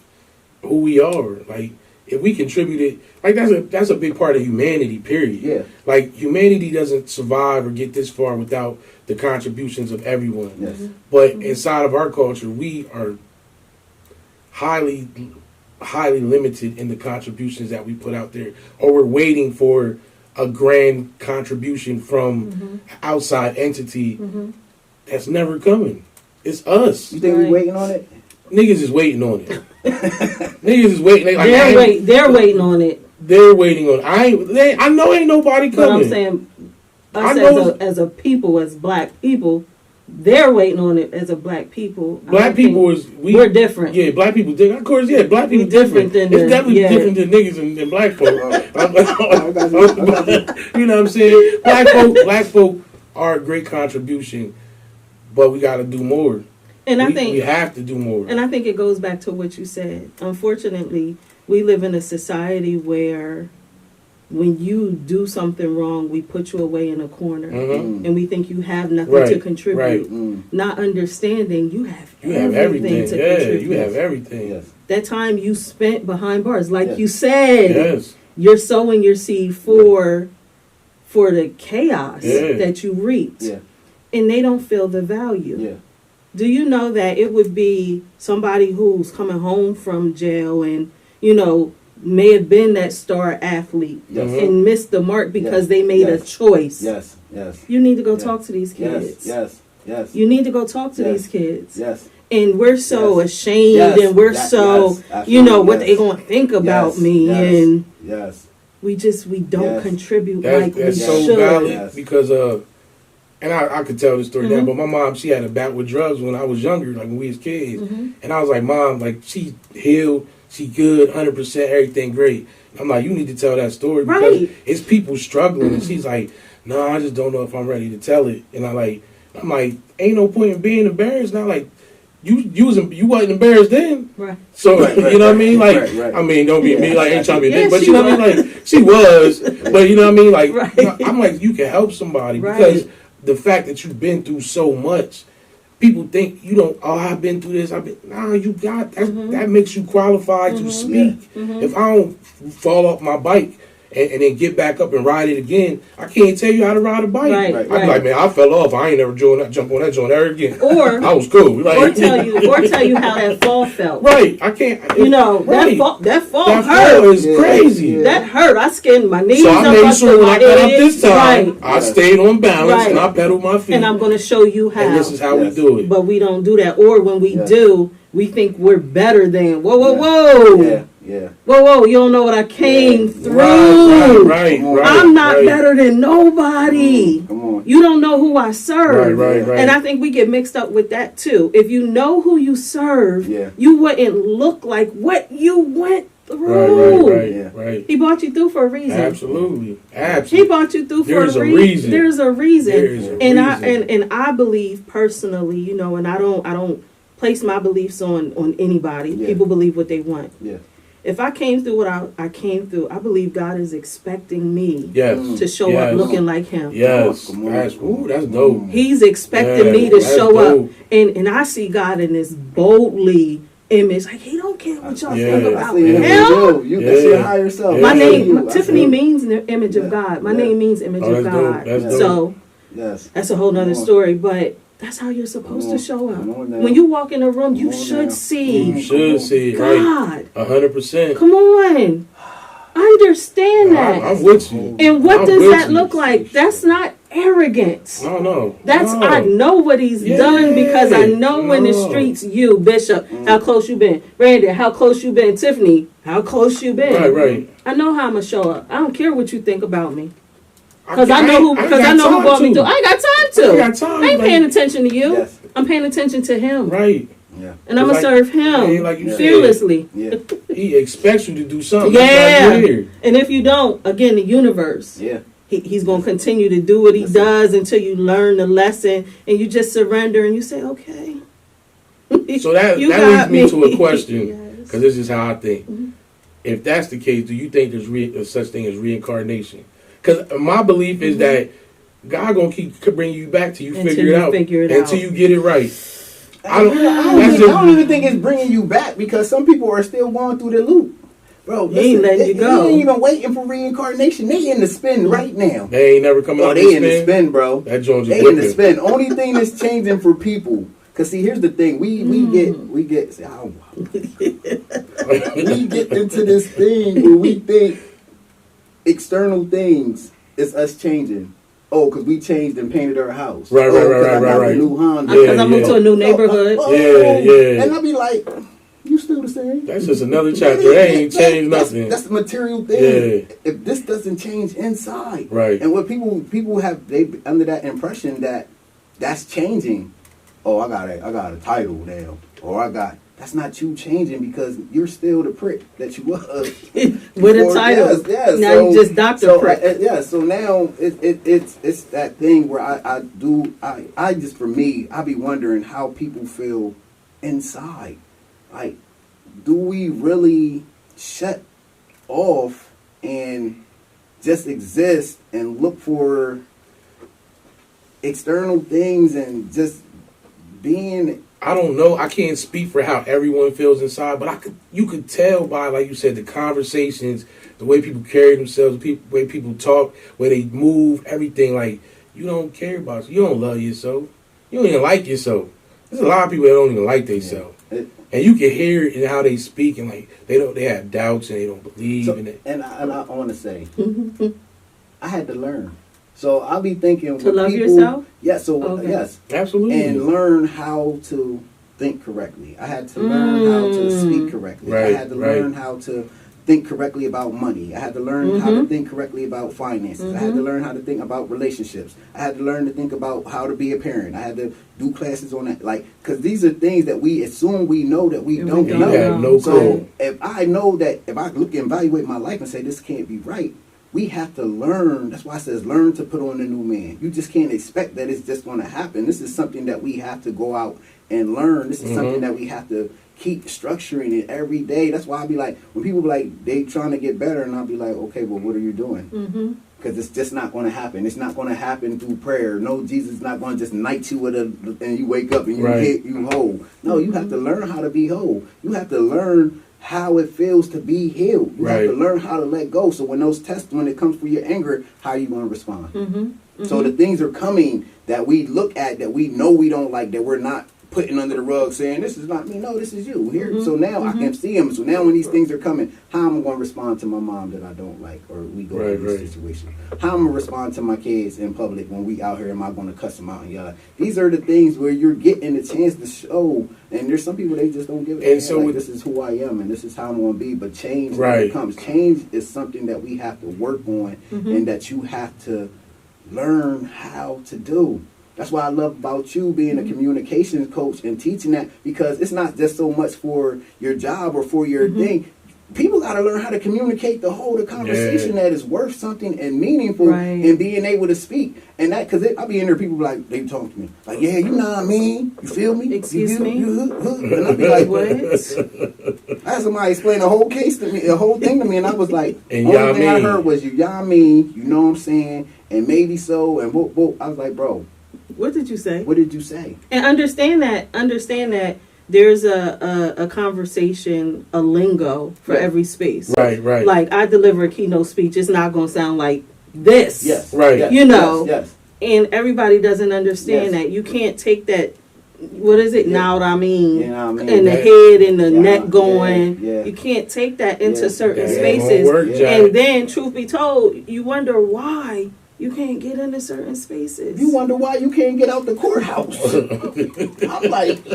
who we are. Like, if we contributed, like that's a big part of humanity, period. Yeah. Like, humanity doesn't survive or get this far without the contributions of everyone. Yes. But inside of our culture, we are highly limited in the contributions that we put out there, or we're waiting for a grand contribution from outside entity that's never coming. It's us. You think we're waiting on it? Niggas is waiting on it. Niggas is waiting. They're waiting on it. They're waiting on it. I know ain't nobody coming. But I'm saying, us as a people, as black people, they're waiting on it as a black people. Black people we're different. Yeah, black people different. Of course, yeah, black people different. It's definitely different than niggas and black folk. You know what I'm saying? Black folk are a great contribution, but we got to do more. And I think we have to do more. And I think it goes back to what you said. Unfortunately, we live in a society where when you do something wrong, we put you away in a corner, and we think you have nothing to contribute. Not understanding you have everything to contribute. You have everything. Yes. That time you spent behind bars, like you said, you're sowing your seed for the chaos that you reaped, and they don't feel the value. Yeah. Do you know that it would be somebody who's coming home from jail and, may have been that star athlete and missed the mark because they made a choice. Yes. You need to go talk to these kids. Yes. You need to go talk to these kids. Yes. And we're so ashamed and we're what they going to think about me. And we don't contribute like we so should. Valid because and I could tell this story now, but my mom, she had a bout with drugs when I was younger, like when we was kids. And I was like, Mom, like, she healed, she good, 100%, everything great. I'm like, you need to tell that story because it's people struggling. And she's like, no, I just don't know if I'm ready to tell it. And I'm like, ain't no point in being embarrassed now. Like, you wasn't embarrassed then. Right. So, you know what I mean? Like, I mean, don't be me, like, ain't trying to be a but you know what I mean? Like, she was, but you know what I mean? Like, I'm like, you can help somebody because the fact that you've been through so much, people think you don't. Oh, I've been through this. You got that. That makes you qualified to speak. If I don't fall off my bike and then get back up and ride it again, I can't tell you how to ride a bike. I'd be like, man, I fell off. I ain't never jump on that joint ever again. Or I was cool. Like, or tell you how that fall felt. Right. I can't. That fall hurt. Fall is crazy. That hurt. I skinned my knees. So I made sure when I got up this time, I stayed on balance and I pedaled my feet. And I'm going to show you how. And this is how we do it. But we don't do that. Or when we do, we think we're better than. Whoa. Yeah. Whoa, you don't know what I came through. Right. I'm not better than nobody. Come on. You don't know who I serve. Right. And I think we get mixed up with that too. If you know who you serve, you wouldn't look like what you went through. Right. He brought you through for a reason. Absolutely. He brought you through for a reason. There's a reason. And I believe personally, and I don't place my beliefs on anybody. Yeah. People believe what they want. Yeah. If I came through what I came through, I believe God is expecting me to show up looking like Him. Yes. That's dope. He's expecting me to show up. And I see God in this boldly image. Like, He don't care what y'all think about Him. You can see higher self. My name, Tiffiney, means the image of God. My name means image of God. So that's a whole nother story. But that's how you're supposed to show up. When you walk in a room, you should see God. 100%. Come on. Understand that. I'm with you. And what does that look like? That's not arrogance. No. I know what He's done because I know in the streets, you, Bishop, how close you been. Randy, how close you been. Tiffany, how close you been. Right. I know how I'm going to show up. I don't care what you think about me. Because I know who brought me through. I ain't got time to. I ain't paying attention to you. Yes. I'm paying attention to Him. Right. Yeah. And I'm going to serve Him fearlessly. Yeah. He expects you to do something. Yeah. And if you don't, again, the universe. Yeah. He's going to continue to do what He does until you learn the lesson and you just surrender and you say, okay. So that leads me to a question, because this is how I think. if that's the case, do you think there's such thing as reincarnation? Because my belief is that God gonna keep bringing you back till you figure it out, until you get it right. I don't even think it's bringing you back, because some people are still going through the loop. Bro, he ain't letting you go. They ain't even waiting for reincarnation. They in the spin right now. They ain't never coming out they in the spin, bro. That joint they in the spin. Only thing that's changing for people, because see, here's the thing. We get see, we get into this thing where we think external things is us changing. Oh, because we changed and painted our house. Right. New Honda. Because I moved to a new neighborhood. Yeah. And I'll be like, you still the same. That's just another chapter. They ain't changed nothing. That's the material thing. Yeah. If this doesn't change inside, right? And what people have, they under that impression that that's changing. Oh, I got a title now, or that's not you changing, because you're still the prick that you was with a title. Yes. Now you just Dr. Prick. So now it's that thing where I just, for me, I be wondering how people feel inside. Like, do we really shut off and just exist and look for external things and just being? I don't know. I can't speak for how everyone feels inside, but you could tell by, like you said, the conversations, the way people carry themselves, the way people talk, where they move, everything. Like, you don't care about you. You don't love yourself. You don't even like yourself. There's a lot of people that don't even like themselves. And you can hear it in how they speak, and like they have doubts and they don't believe in it. And I want to say, I had to learn. So I'll be thinking to love yourself. Yeah. So yes, absolutely, and learn how to think correctly. I had to learn how to speak correctly. Right, I had to learn how to think correctly about money. I had to learn how to think correctly about finances. I had to learn how to think about relationships. I had to learn to think about how to be a parent. I had to do classes on that, like, because these are things that we assume we know that we don't know. You have no clue. If I know that, if I look and evaluate my life and say this can't be right, we have to learn. That's why it says learn to put on the new man. You just can't expect that it's just going to happen. This is something that we have to go out and learn. This is something that we have to keep structuring it every day. That's why I be like, when people be like, they trying to get better, and I'll be like, okay, well, what are you doing? Because it's just not going to happen. It's not going to happen through prayer. No, Jesus is not going to just knight you with and you wake up and you whole. No, you have to learn how to be whole. You have to learn how it feels to be healed. You have to learn how to let go. So when those tests, when it comes for your anger, how are you going to respond? So the things are coming that we look at, that we know we don't like, that we're not putting under the rug, saying this is not me, no, this is you here. So now I can see them. So now when these things are coming, how am I going to respond to my mom that I don't like, or we go through this situation? How am I going to respond to my kids in public when we out here? Am I going to cuss them out and yell at? These are the things where you're getting a chance to show. And there's some people, they just don't give a chance. So like, this is who I am and this is how I'm going to be. But change comes. Change is something that we have to work on and that you have to learn how to do. That's why I love about you being a communications coach and teaching that, because it's not just so much for your job or for your thing. People got to learn how to communicate the conversation that is worth something and meaningful and being able to speak. And that, because I'll be in there, people like, they talk to me like, yeah, you know what I mean? You feel me? Excuse me? And I'll be like, what? I had somebody explain the whole case to me, the whole thing to me, and I was like, and only thing I heard was you mean, you know what I'm saying, and maybe so, and whoop. I was like, bro, what did you say? What did you say? And understand that there's a conversation, a lingo for every space. Right. Like, I deliver a keynote speech, it's not going to sound like this. Yes. Right. Yes, you know. Yes. And everybody doesn't understand that. You can't take that, what is it, now what I mean? And the head and the neck going. You can't take that into certain spaces. And then, truth be told, you wonder why you can't get into certain spaces. You wonder why you can't get out the courthouse. I'm like,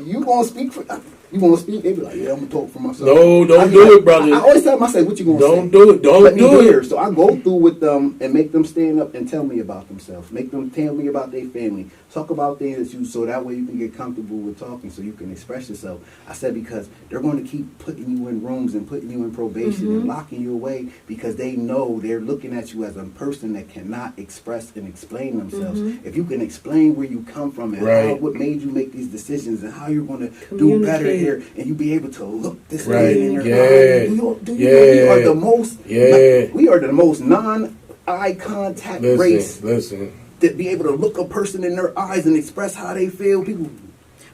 you gonna speak for? You gonna speak? They be like, yeah, I'm gonna talk for myself. No, don't do it, brother. I always tell them, I say, what you gonna say? Don't do it. Don't do it. So I go through with them and make them stand up and tell me about themselves. Make them tell me about their family. Talk about things that so that way you can get comfortable with talking, so you can express yourself. I said, because they're going to keep putting you in rooms and putting you in probation and locking you away, because they know they're looking at you as a person that cannot express and explain themselves. If you can explain where you come from and what made you make these decisions and how you're going to do better here, and you be able to look this right. lady in her yeah. eye. Do you know we are the most we are the most non-eye contact race. Listen. To be able to look a person in their eyes and express how they feel. People.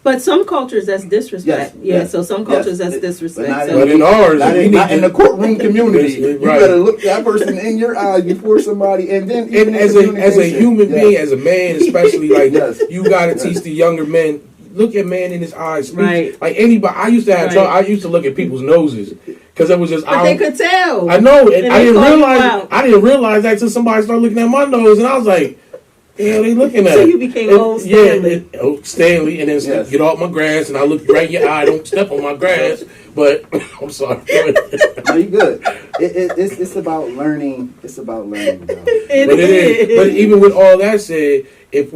But some cultures that's disrespect. So some cultures that's disrespect. But in ours, not in the courtroom community, you better look that person in your eyes before somebody, and then as a human being, as a man, especially like you got to teach the younger men. Look at man in his eyes. Right. Like anybody, I used to have trouble. I used to look at people's noses because it was just. But they could tell. I know, and I didn't realize. I didn't realize that until somebody started looking at my nose, and I was like. Yeah, they looking at. So you became old Stanley. Yeah, Stanley, and then get off my grass, and I look right in your eye. Don't step on my grass. But I'm sorry. No, you good. It's about learning. It's about learning. It is. But even with all that said, if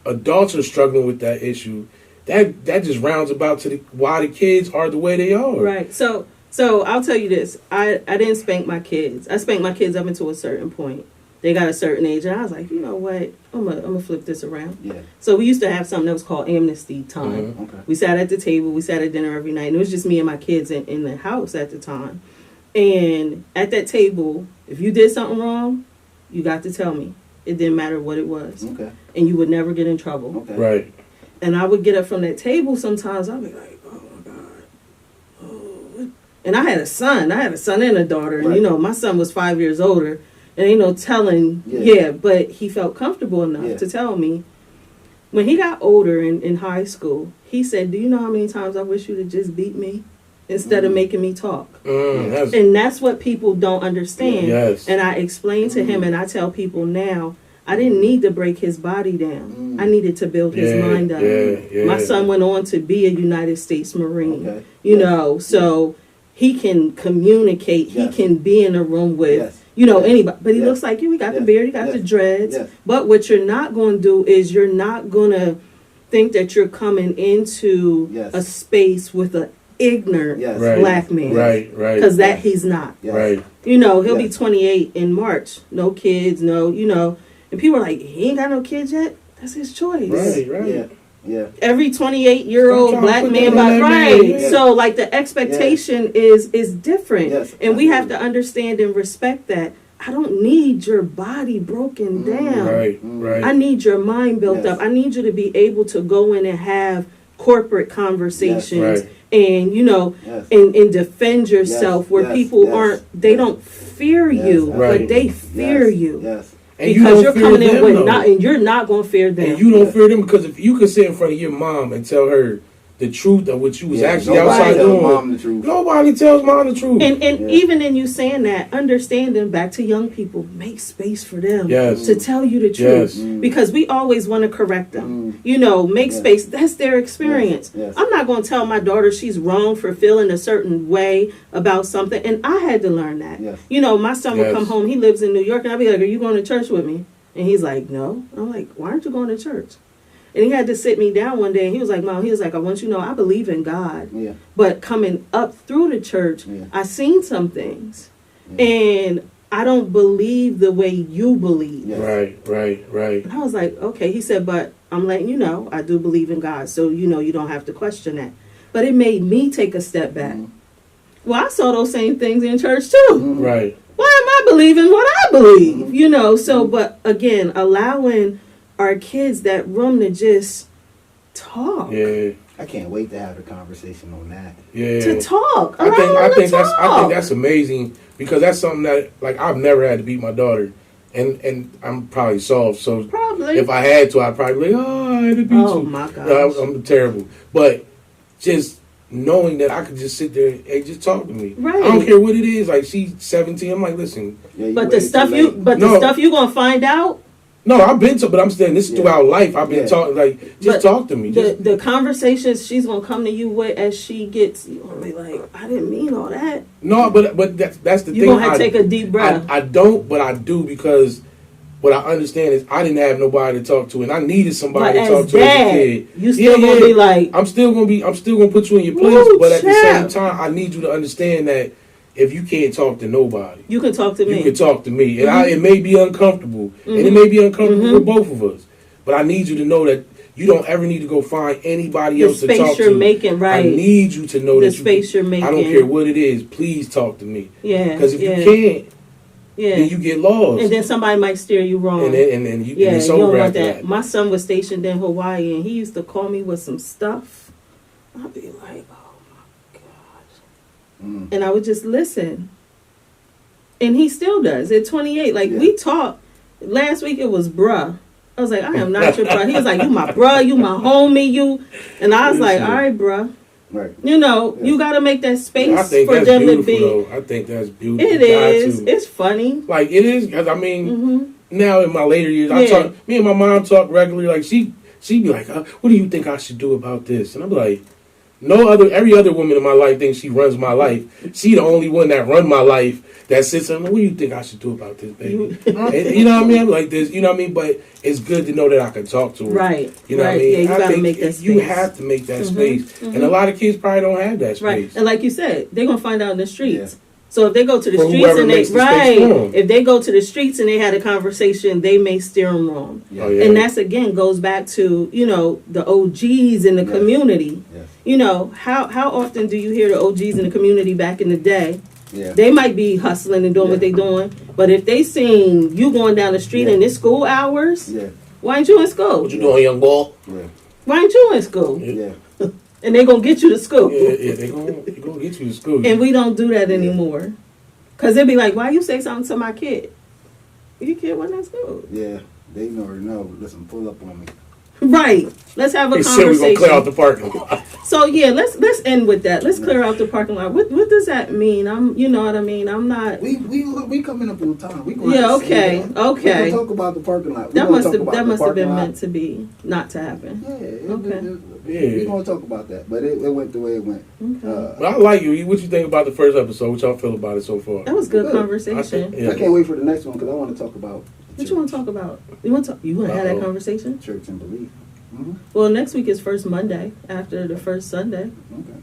adults are struggling with that issue, that just rounds about to why the kids are the way they are. Right. So I'll tell you this. I didn't spank my kids. I spanked my kids up until a certain point. They got a certain age, and I was like, you know what? I'm gonna flip this around. Yeah. So we used to have something that was called amnesty time. Mm-hmm. Okay. We sat at the table. We sat at dinner every night, and it was just me and my kids in the house at the time. And at that table, if you did something wrong, you got to tell me. It didn't matter what it was. Okay. And you would never get in trouble. Okay. Right. And I would get up from that table sometimes. I'd be like, oh my God. Oh. And I had a son. And a daughter. Right. And my son was 5 years older. And ain't no telling, but he felt comfortable enough to tell me. When he got older in high school, he said, do you know how many times I wish you to just beat me instead of making me talk? And that's what people don't understand. Yes. And I explained to him, and I tell people now, I didn't need to break his body down. I needed to build his mind up. My son went on to be a United States Marine, so he can communicate. He can be in a room with... anybody. But he looks like you. He got the beard. He got the dreads. But what you're not going to do is you're not going to think that you're coming into a space with an ignorant black man. Right. Because that he's not. Right. He'll be 28 in March. No kids, And people are like, he ain't got no kids yet? That's his choice. Right. Yeah. Every 28-year-old black man So like the expectation is different. And we have to understand and respect that. I don't need your body broken down. Right. I need your mind built up. I need you to be able to go in and have corporate conversations and and defend yourself where people they don't fear you, but they fear you. Yes. And because you're coming in with and you're not going to fear them. And you don't fear them because if you can sit in front of your mom and tell her the truth of what you was actually outside doing, nobody tells mom the truth. And even in you saying that, understanding back to young people, make space for them to tell you the truth. Because we always want to correct them. Make space. That's their experience. I'm not going to tell my daughter she's wrong for feeling a certain way about something. And I had to learn that. My son would come home. He lives in New York. And I'd be like, are you going to church with me? And he's like, no. I'm like, why aren't you going to church? And he had to sit me down one day, and he was like, Mom, I want you to know I believe in God. Yeah. But coming up through the church, I seen some things. And I don't believe the way you believe. Right. And I was like, okay. He said, but I'm letting you know, I do believe in God. So, you don't have to question that. But it made me take a step back. Well, I saw those same things in church, too. Right. Why am I believing what I believe? So, but again, allowing our kids that room to just talk. Yeah. I can't wait to have a conversation on that. Yeah. To talk. I think that's amazing because that's something that I've never had to beat my daughter. And I'm probably soft, so probably. If I had to, I'd probably be like, I had to beat you. Oh my gosh. I'm terrible. But just knowing that I could just sit there and just talk to me. Right. I don't care what it is. Like she's 17. I'm like, listen. But the stuff you're gonna find out. No, I've been to, but I'm saying this is throughout life. I've been talking, talk to me. The conversations she's gonna come to you with as she gets, you're gonna be like, I didn't mean all that. No, but that's the thing. You're gonna have to take a deep breath. I don't, but I do because what I understand is I didn't have nobody to talk to, and I needed somebody to talk to as a kid. You still gonna be like, I'm still gonna put you in your place, but at the same time, I need you to understand that. If you can't talk to nobody, you can talk to me. You can talk to me, and it may be uncomfortable, and it may be uncomfortable for both of us. But I need you to know that you don't ever need to go find anybody else to talk to. The space you're making, right. I need you to know the that space you're making. I don't care what it is. Please talk to me. Yeah. Because if you can't, then you get lost. And then somebody might steer you wrong. And then it's over after that. My son was stationed in Hawaii, and he used to call me with some stuff. I'd be like, oh my gosh. And I would just listen. And he still does at 28. Like, we talked. Last week it was bruh. I was like, I am not your bruh. He was like, you my bruh, you my homie, you. And I was like, all right, bruh. Right. You know, you got to make that space for that's them to be. Though. I think that's beautiful. It is. It's funny. Like, it is. Because, I mean, now in my later years, me and my mom talk regularly. Like, she'd be like, what do you think I should do about this? And I'm like, every other woman in my life thinks she runs my life. She the only one that run my life that sits there. What do you think I should do about this, baby? And, you know what I mean? I'm like this, you know what I mean? But it's good to know that I can talk to her. Right. You know what I mean? Yeah, you got to make that space. You have to make that space. And a lot of kids probably don't have that space. Right. And like you said, they're going to find out in the streets. Yeah. So if they go to the streets and if they go to the streets and they had a conversation, they may steer them wrong. Yeah. And that's, again, goes back to, you know, the OGs in the community. Yes. You know, how often do you hear the OGs in the community back in the day? Yeah. They might be hustling and doing what they're doing, but if they seen you going down the street in this school hours, why ain't you in school? What you doing, young boy? Yeah. Why ain't you in school? Yeah. And they gonna get you to school. Yeah, they gonna get you to school. And we don't do that anymore. Cause they'll be like, why you say something to my kid? Your kid wasn't at school. Yeah, they already know. Listen, pull up on me. Right. Let's have a conversation. Said we're gonna clear out the parking lot. So yeah, let's end with that. Let's clear out the parking lot. What does that mean? You know what I mean? I'm not. We coming up on time. Okay. Okay. We're gonna talk about the parking lot. That must have been meant to be, not to happen. Yeah. Okay. We're gonna talk about that, but it went the way it went. Okay. But I like you. What you think about the first episode? What y'all feel about it so far? That was good conversation. I can't wait for the next one because I want to talk about. What you want to talk about? You want to have that conversation? Church and belief. Mm-hmm. Well, next week is first Monday after the first Sunday. Okay.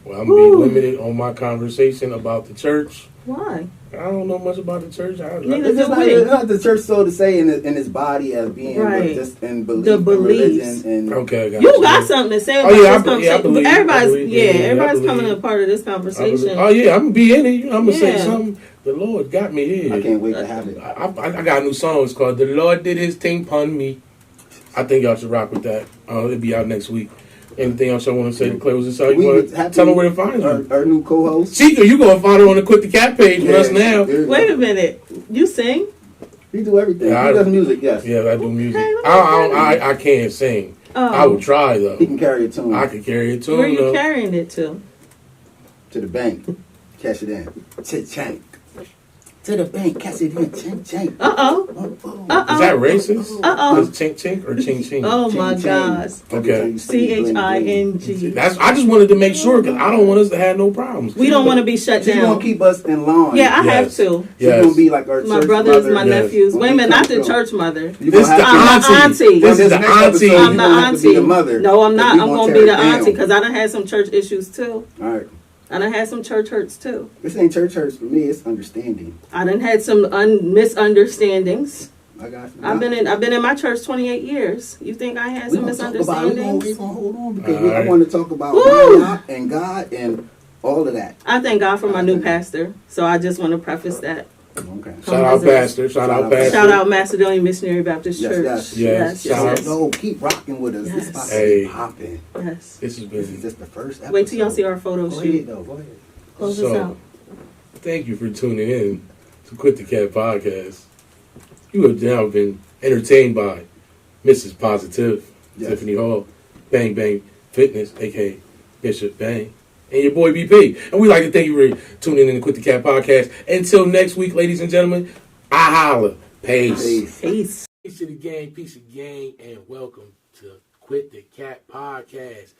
Well, I'm going to be limited on my conversation about the church. Why? I don't know much about the church. It's not the church, so to say, in its body as being just in belief, the beliefs. Okay, you got something to say about this conversation. Everybody's coming a part of this conversation. I'm gonna be in it. I'm gonna say something. The Lord got me here. I can't wait to have it. I got a new song. It's called "The Lord Did His Thing Pun Me." I think y'all should rock with that. It'll be out next week. Anything else I want to say to close this out? You want to tell them where to find you? Our new co-host. Chica, you going to find her on the Quit the Cat page with us now. Wait a minute. You sing? You do everything. He does music, yes. Yeah, I do music. I can't sing. I would try, though. He can carry a tune. I can carry a tune, Where are you carrying it to? To the bank. Cash it in. Ching-chang. To the bank, cash it in, ching ching. Is that racist? Is chink chink or ching ching? Oh my gosh. Okay. CHING. I just wanted to make sure because I don't want us to have no problems. We don't want to be shut down. She's gonna keep us in line. Yeah, I have to. She's gonna be like our my brothers, my nephews. Wait a minute, not the church mother. This is the auntie. This is the auntie. I'm the auntie. No, I'm not. I'm gonna be the auntie because I done had some church issues too. All right. And I had some church hurts too. This ain't church hurts for me. It's understanding. I done had some misunderstandings. I got you. I've been in my church 28 years. You think I had some misunderstandings? We're gonna hold on because I want to talk about God and all of that. I thank God for my new pastor. So I just want to preface that. Okay. Shout out pastor. Shout out pastor. Shout out Macedonian Missionary Baptist Church. Yes. No, keep rocking with us. This about to be popping. Yes. This is just the first episode. Wait till y'all see our photo shoot. Go ahead. Close us out. Thank you for tuning in to Quit the Cat Podcast. You have now been entertained by Mrs. PosiTiff, Tiffany Hall, Bang Bang Fitness, aka Bishop Bang, and your boy BP. And we'd like to thank you for tuning in to Quit the Cat Podcast. Until next week, ladies and gentlemen, I holla. Peace. Peace. Peace to the gang, peace of gang, and welcome to Quit the Cat Podcast.